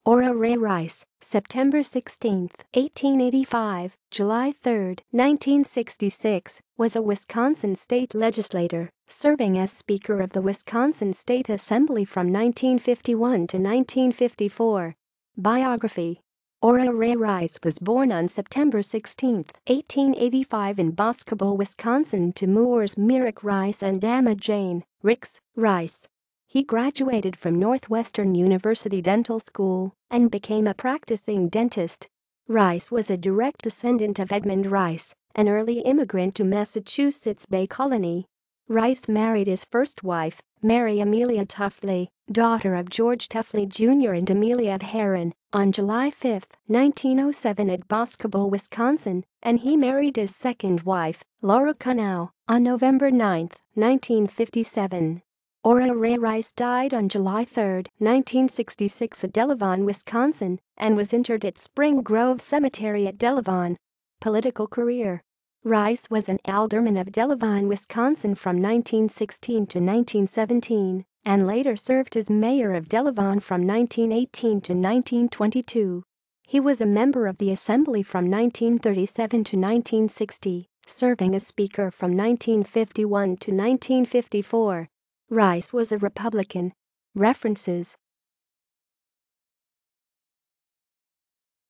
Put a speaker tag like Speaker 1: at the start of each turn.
Speaker 1: Ora Ray Rice, September 16, 1885, July 3, 1966, was a Wisconsin state legislator, serving as Speaker of the Wisconsin State Assembly from 1951 to 1954. Biography. Ora Ray Rice was born on September 16, 1885 in Boscobel, Wisconsin to Moors Myrick Rice and Emma Jane Ricks Rice. He graduated from Northwestern University Dental School and became a practicing dentist. Rice was a direct descendant of Edmund Rice, an early immigrant to Massachusetts Bay Colony. Rice married his first wife, Mary Amelia Tuffley, daughter of George Tuffley Jr. and Amelia Heron, on July 5, 1907 at Boscobel, Wisconsin, and he married his second wife, Laura Cunow, on November 9, 1957. Ora Ray Rice died on July 3, 1966 at Delavon, Wisconsin, and was interred at Spring Grove Cemetery at Delavon. Political career. Rice was an alderman of Delavon, Wisconsin from 1916 to 1917, and later served as mayor of Delavon from 1918 to 1922. He was a member of the Assembly from 1937 to 1960, serving as Speaker from 1951 to 1954. Rice was a Republican. References.